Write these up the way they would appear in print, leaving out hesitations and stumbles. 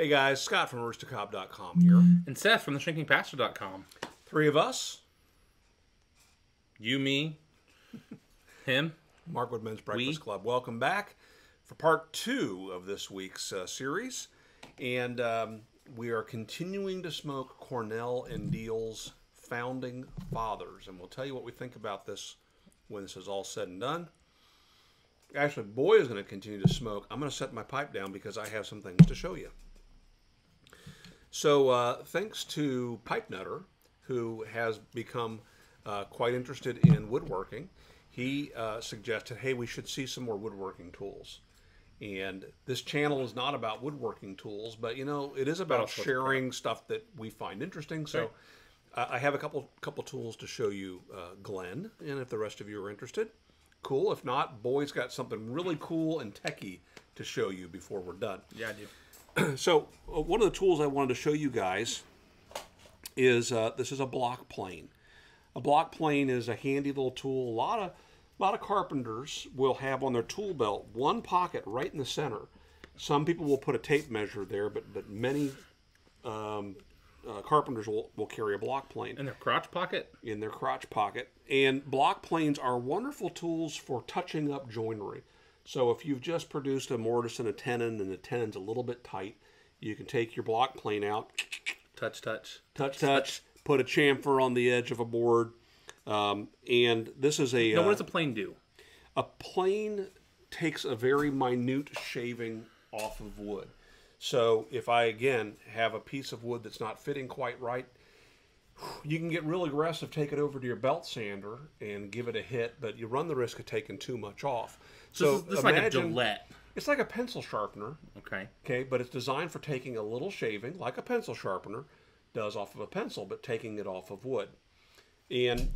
Hey guys, Scott from roostercob.com here. And Seth from theshrinkingpastor.com. Three of us. You, me, him. Markwood Men's Breakfast Club. Welcome back for part 2 of this week's series. And we are continuing to smoke Cornell and Diehl's Founding Fathers. And we'll tell you what we think about this when this is all said and done. Actually, Boy is going to continue to smoke. I'm going to set my pipe down because I have some things to show you. So thanks to Pipe Nutter, who has become quite interested in woodworking, he suggested, hey, we should see some more woodworking tools. And this channel is not about woodworking tools, but, you know, it is about sharing stuff that we find interesting. So I have a couple tools to show you, Glenn, and if the rest of you are interested, cool. If not, Boy's got something really cool and techie to show you before we're done. Yeah, I do. So one of the tools I wanted to show you guys is this is a block plane. A block plane is a handy little tool. A lot of carpenters will have on their tool belt one pocket right in the center. Some people will put a tape measure there, but many carpenters will carry a block plane. In their crotch pocket? In their crotch pocket. And block planes are wonderful tools for touching up joinery. So if you've just produced a mortise and a tenon, and the tenon's a little bit tight, you can take your block plane out. Touch, touch. Touch, touch. Put a chamfer on the edge of a board. And this is a... Now, what does a plane do? A plane takes a very minute shaving off of wood. So if I, again, have a piece of wood that's not fitting quite right, you can get real aggressive, take it over to your belt sander and give it a hit, but you run the risk of taking too much off. So this is like a Gillette. It's like a pencil sharpener. Okay. Okay, but it's designed for taking a little shaving, like a pencil sharpener does off of a pencil, but taking it off of wood. And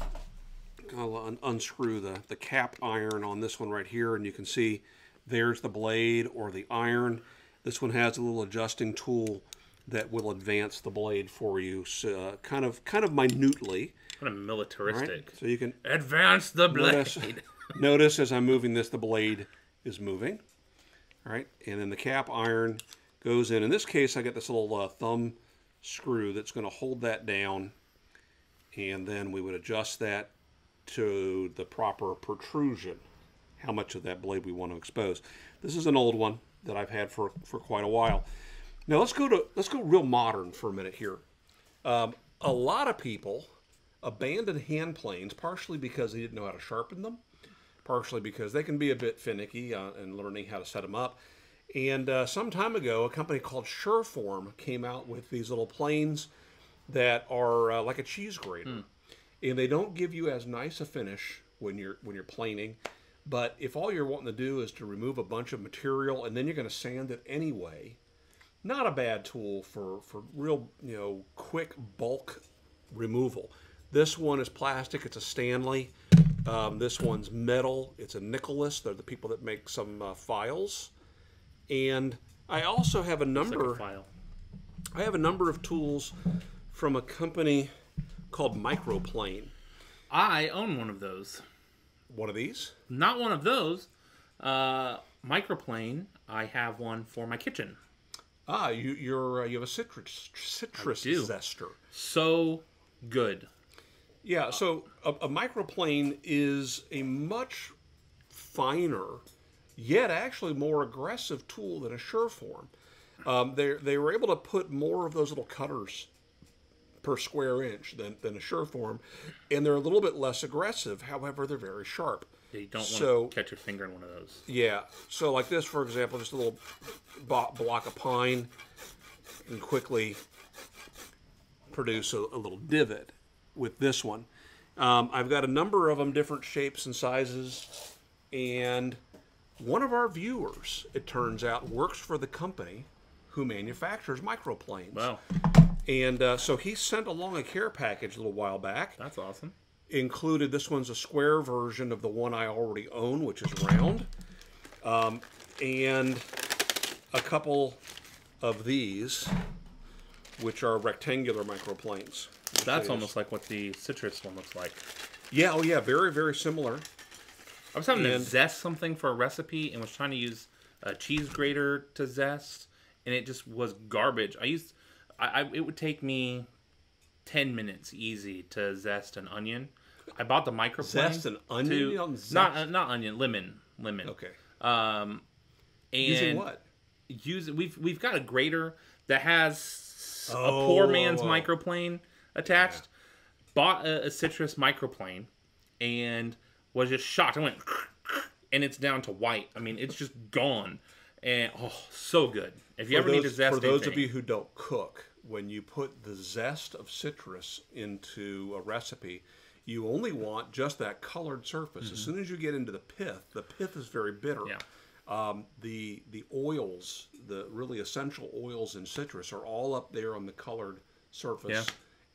I'll unscrew the cap iron on this one right here, and you can see there's the blade or the iron. This one has a little adjusting tool that will advance the blade for you, so, kind of minutely. Kind of militaristic. Right? So you can advance the blade. Notice as I'm moving this, the blade is moving. All right, and then the cap iron goes in. In this case, I got this little thumb screw that's going to hold that down, and then we would adjust that to the proper protrusion, how much of that blade we want to expose. This is an old one that I've had for quite a while. Now let's go real modern for a minute here. A lot of people abandon hand planes partially because they didn't know how to sharpen them, partially because they can be a bit finicky in learning how to set them up. And some time ago, a company called Surform came out with these little planes that are like a cheese grater, and they don't give you as nice a finish when you're planing. But if all you're wanting to do is to remove a bunch of material and then you're going to sand it anyway, not a bad tool for real, you know, quick bulk removal. This one is plastic. It's a Stanley. This one's metal. It's a Nicholas. They're the people that make some files. And I also have a number. Like a file. I have a number of tools from a company called Microplane. I own one of those. One of these? Not one of those. Microplane. I have one for my kitchen. Ah, you have a citrus zester. So good. Yeah, so a microplane is a much finer, yet actually more aggressive tool than a Surform. They were able to put more of those little cutters per square inch than a Surform, and they're a little bit less aggressive. However, they're very sharp. Yeah, you don't want to catch your finger in one of those. Yeah, so like this, for example, just a little block of pine can quickly produce a little divot with this one. I've got a number of them, different shapes and sizes, and one of our viewers, it turns out, works for the company who manufactures microplanes. Wow. And so he sent along a care package a little while back. That's awesome. Included, this one's a square version of the one I already own, which is round, and a couple of these, which are rectangular microplanes. That's almost like what the citrus one looks like. Yeah, oh yeah, very, very similar. I was having to zest something for a recipe and was trying to use a cheese grater to zest, and it just was garbage. It would take me 10 minutes easy to zest an onion. I bought the microplane. Zest an onion? You don't zest? Not onion, lemon. Okay. And using what? We've got a grater that has a poor man's microplane attached. Yeah. Bought a citrus microplane and was just shocked. I went, and it's down to white. I mean, it's just gone. And so good. If you ever need to zest for those of you who don't cook, when you put the zest of citrus into a recipe, you only want just that colored surface. As soon as you get into the pith is very bitter. Yeah. The oils, the really essential oils in citrus, are all up there on the colored surface,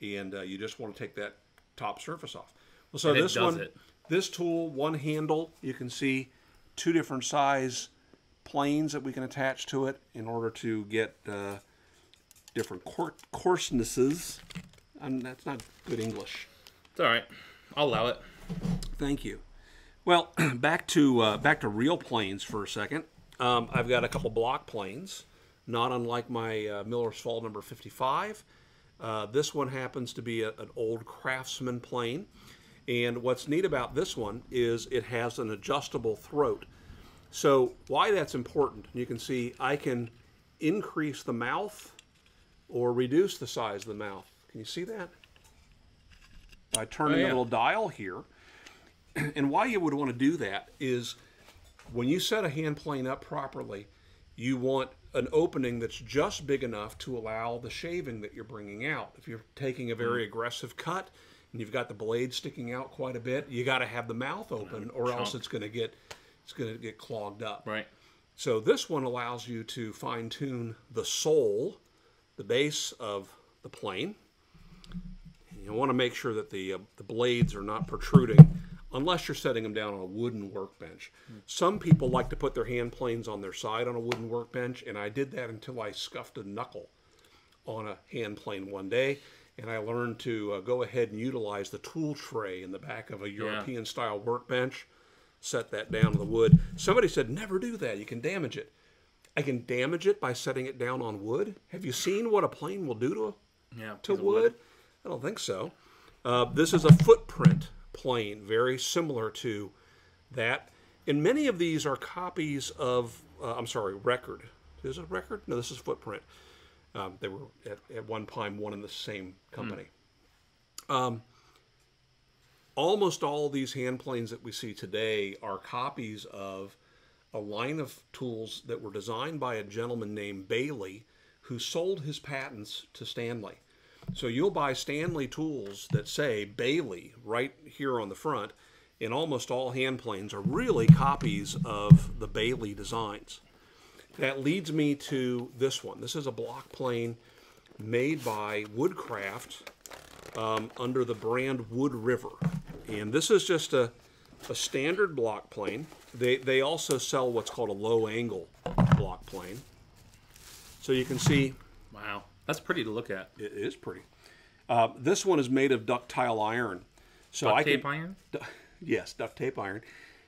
and you just want to take that top surface off. Well, so this tool, one handle, you can see 2 different size planes that we can attach to it in order to get different coarsenesses. That's not good English. It's all right. I'll allow it. Thank you. Well, back to real planes for a second. I've got a couple block planes, not unlike my Miller's Fall number 55. This one happens to be an old Craftsman plane. And what's neat about this one is it has an adjustable throat. So why that's important, you can see I can increase the mouth or reduce the size of the mouth. Can you see that? By turning a little dial here. And why you would want to do that is when you set a hand plane up properly, you want an opening that's just big enough to allow the shaving that you're bringing out. If you're taking a very aggressive cut and you've got the blade sticking out quite a bit, you got to have the mouth open, or else it's going to get clogged up. Right. So this one allows you to fine tune the sole, the base of the plane. You want to make sure that the blades are not protruding unless you're setting them down on a wooden workbench. Some people like to put their hand planes on their side on a wooden workbench, and I did that until I scuffed a knuckle on a hand plane one day, and I learned to go ahead and utilize the tool tray in the back of a European-style workbench, set that down on the wood. Somebody said, never do that. You can damage it. I can damage it by setting it down on wood. Have you seen what a plane will do to wood? I don't think so. This is a footprint plane, very similar to that. And many of these are copies of, record. Is it record? No, this is footprint. They were at one time one in the same company. Almost all of these hand planes that we see today are copies of a line of tools that were designed by a gentleman named Bailey, who sold his patents to Stanley. So you'll buy Stanley tools that say Bailey right here on the front, and almost all hand planes are really copies of the Bailey designs. That leads me to this one. This is a block plane made by Woodcraft under the brand WoodRiver. And this is just a standard block plane. They also sell what's called a low angle block plane. So you can see... Wow. That's pretty to look at. It is pretty. This one is made of ductile iron. So duct tape iron? Yes, duct tape iron.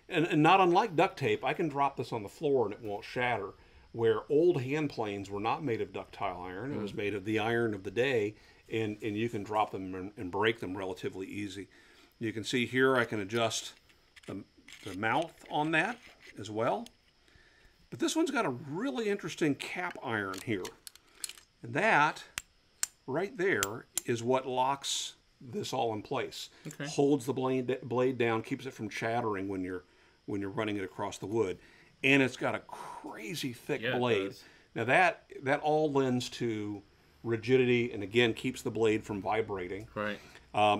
And not unlike duct tape, I can drop this on the floor and it won't shatter. Where old hand planes were not made of ductile iron. It was made of the iron of the day, and you can drop them and break them relatively easy. You can see here I can adjust the mouth on that as well. But this one's got a really interesting cap iron here. And that, right there, is what locks this all in place. Okay. Holds the blade down, keeps it from chattering when you're running it across the wood. And it's got a crazy thick blade. Now that all lends to rigidity, and again keeps the blade from vibrating. Right.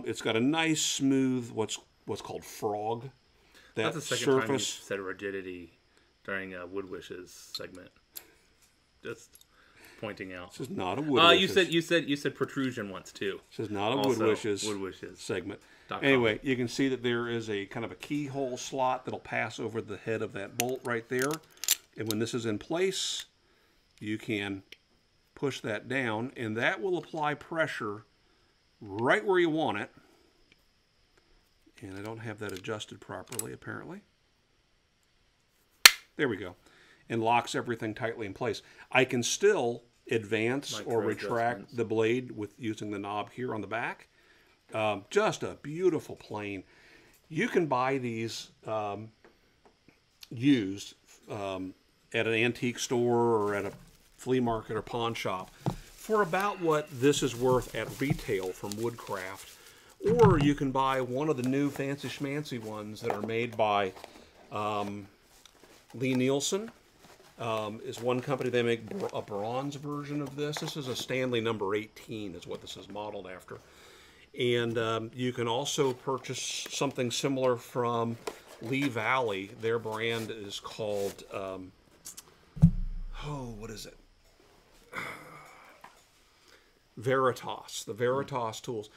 It's got a nice smooth what's called frog. That's the second time you said rigidity during Wood Wishes segment. Just pointing out. This is not a Wood Wishes. You said protrusion once too. This is not a Wood Wishes segment. Anyway, you can see that there is a kind of a keyhole slot that'll pass over the head of that bolt right there. And when this is in place, you can push that down, and that will apply pressure right where you want it. And I don't have that adjusted properly, apparently. There we go. and locks everything tightly in place. I can still advance or retract the blade with using the knob here on the back. Just a beautiful plane. You can buy these used at an antique store or at a flea market or pawn shop for about what this is worth at retail from Woodcraft. Or you can buy one of the new fancy schmancy ones that are made by Lee Nielsen. Is one company. They make a bronze version of this. This is a Stanley number 18 is what this is modeled after. And you can also purchase something similar from Lee Valley. Their brand is called, what is it? Veritas, the Veritas tools.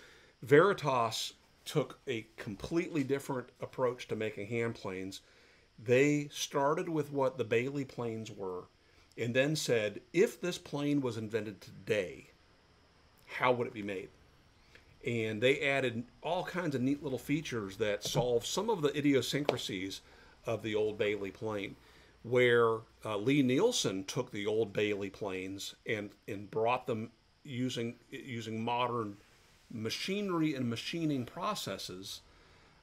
Veritas took a completely different approach to making hand planes. They started with what the Bailey planes were and then said, if this plane was invented today, how would it be made? And they added all kinds of neat little features that solve some of the idiosyncrasies of the old Bailey plane, where Lee Nielsen took the old Bailey planes and brought them using modern machinery and machining processes,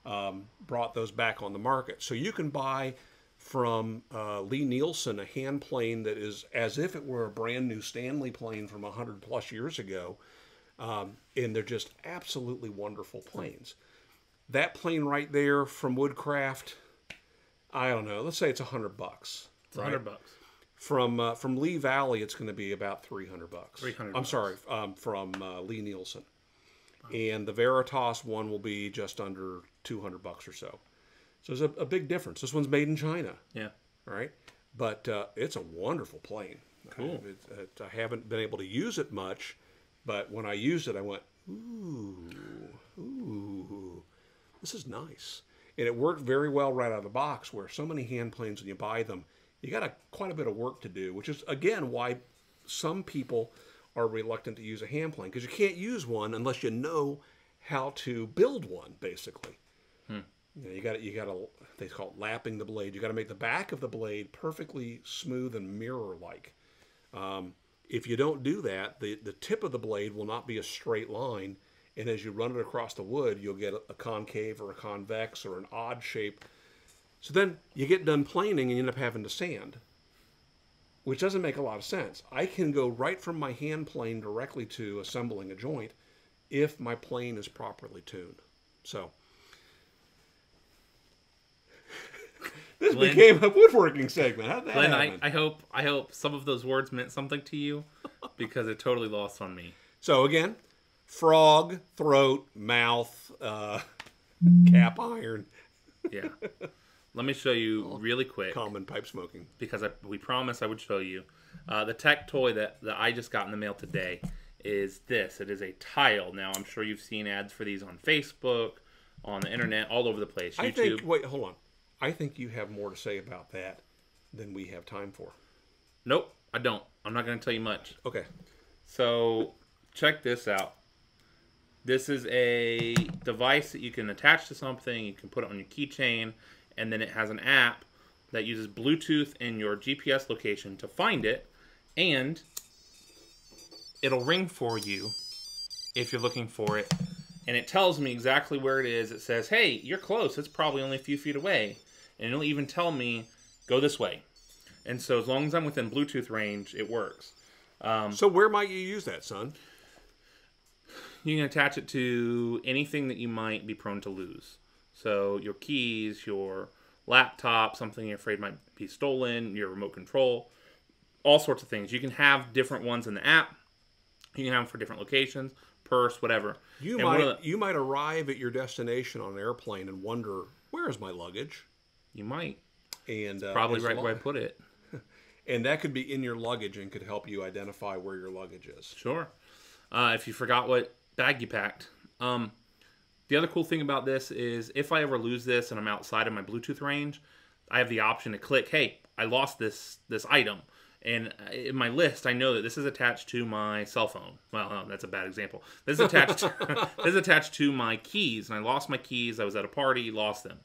brought those back on the market. So you can buy from Lee Nielsen a hand plane that is as if it were a brand new Stanley plane from 100 plus years ago, and they're just absolutely wonderful planes. That plane right there from Woodcraft, I don't know, let's say it's $100. It's $100. From Lee Valley, it's going to be about $300. I'm sorry, from Lee Nielsen. And the Veritas one will be just under $200 or so. So there's a big difference. This one's made in China. Yeah. Right? But it's a wonderful plane. Cool. I haven't been able to use it much, but when I used it, I went, ooh, this is nice. And it worked very well right out of the box, where so many hand planes, when you buy them, you got quite a bit of work to do, which is, again, why some people are reluctant to use a hand plane, because you can't use one unless you know how to build one, basically. You got to, they call it lapping the blade. You got to make the back of the blade perfectly smooth and mirror-like. If you don't do that, the tip of the blade will not be a straight line, and as you run it across the wood, you'll get a concave or a convex or an odd shape. So then you get done planing and you end up having to sand, which doesn't make a lot of sense. I can go right from my hand plane directly to assembling a joint if my plane is properly tuned. So this Glenn, became a woodworking segment. How'd that Glenn, happen? I hope some of those words meant something to you, because it totally lost on me. So again, frog, throat, mouth, cap iron. Yeah. Let me show you really quick. Common pipe smoking. Because we promised I would show you. The tech toy that I just got in the mail today is this. It is a tile. Now, I'm sure you've seen ads for these on Facebook, on the internet, all over the place. YouTube. Wait, hold on. I think you have more to say about that than we have time for. Nope, I don't. I'm not going to tell you much. Okay. So, check this out. This is a device that you can attach to something. You can put it on your keychain. And then it has an app that uses Bluetooth and your GPS location to find it. And it'll ring for you if you're looking for it. And it tells me exactly where it is. It says, hey, you're close. It's probably only a few feet away. And it'll even tell me, go this way. And so as long as I'm within Bluetooth range, it works. So where might you use that, son? You can attach it to anything that you might be prone to lose. So your keys, your laptop, something you're afraid might be stolen, your remote control, all sorts of things. You can have different ones in the app. You can have them for different locations, purse, whatever. You might arrive at your destination on an airplane and wonder, where is my luggage? You might. And probably right where I put it. And that could be in your luggage and could help you identify where your luggage is. Sure. If you forgot what bag you packed. The other cool thing about this is if I ever lose this and I'm outside of my Bluetooth range, I have the option to click, hey, I lost this item. And in my list, I know that this is attached to my cell phone. Well, no, that's a bad example. This is attached to my keys, and I lost my keys. I was at a party, lost them.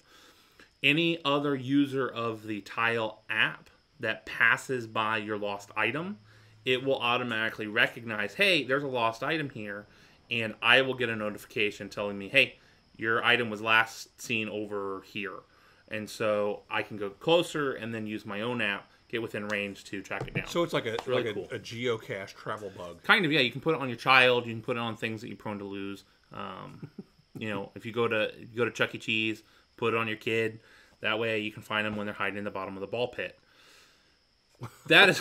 Any other user of the Tile app that passes by your lost item, it will automatically recognize, hey, there's a lost item here, and I will get a notification telling me, hey, your item was last seen over here. And so I can go closer and then use my own app, get within range to track it down. So it's like really cool. a geocache travel bug. Kind of, yeah. You can put it on your child. You can put it on things that you're prone to lose. If you go to Chuck E. Cheese, put it on your kid. That way you can find them when they're hiding in the bottom of the ball pit. That's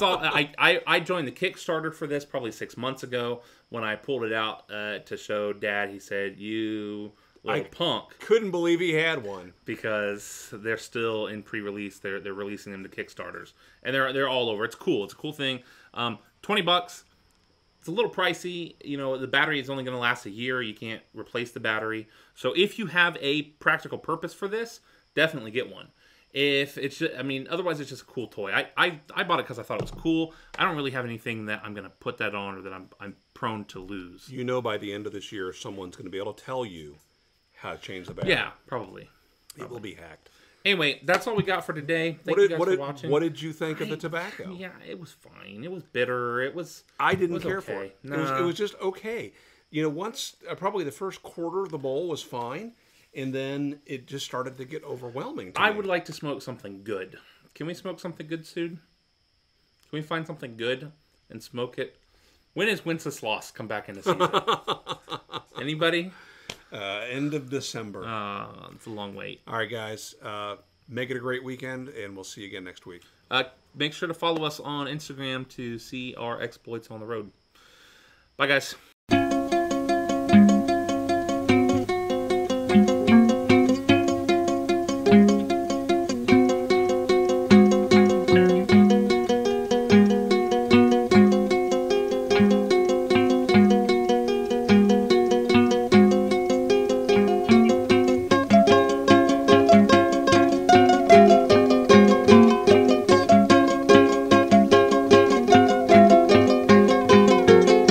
all. I joined the Kickstarter for this probably 6 months ago. When I pulled it out to show Dad, he said, "You little punk." Couldn't believe he had one. Because they're still in pre-release. They're releasing them to Kickstarters. And they're all over. It's cool. It's a cool thing. $20. It's a little pricey. The battery is only going to last a year. You can't replace the battery. So if you have a practical purpose for this, definitely get one. If it's just, otherwise it's just a cool toy. I bought it because I thought it was cool. I don't really have anything that I'm going to put that on or that I'm prone to lose. By the end of this year, someone's going to be able to tell you how to change the battery. Yeah, probably. It will be hacked. Anyway, that's all we got for today. Thank you guys for watching. What did you think of the tobacco? Yeah, it was fine. It was bitter. I didn't care okay. for it. Nah. It was just okay. Once probably the first quarter of the bowl was fine, and then it just started to get overwhelming. I would like to smoke something good. Can we smoke something good, Stu? Can we find something good and smoke it? When is Wenceslas come back into season? Anybody? End of December. It's a long wait. All right, guys. Make it a great weekend, and we'll see you again next week. Make sure to follow us on Instagram to see our exploits on the road. Bye, guys.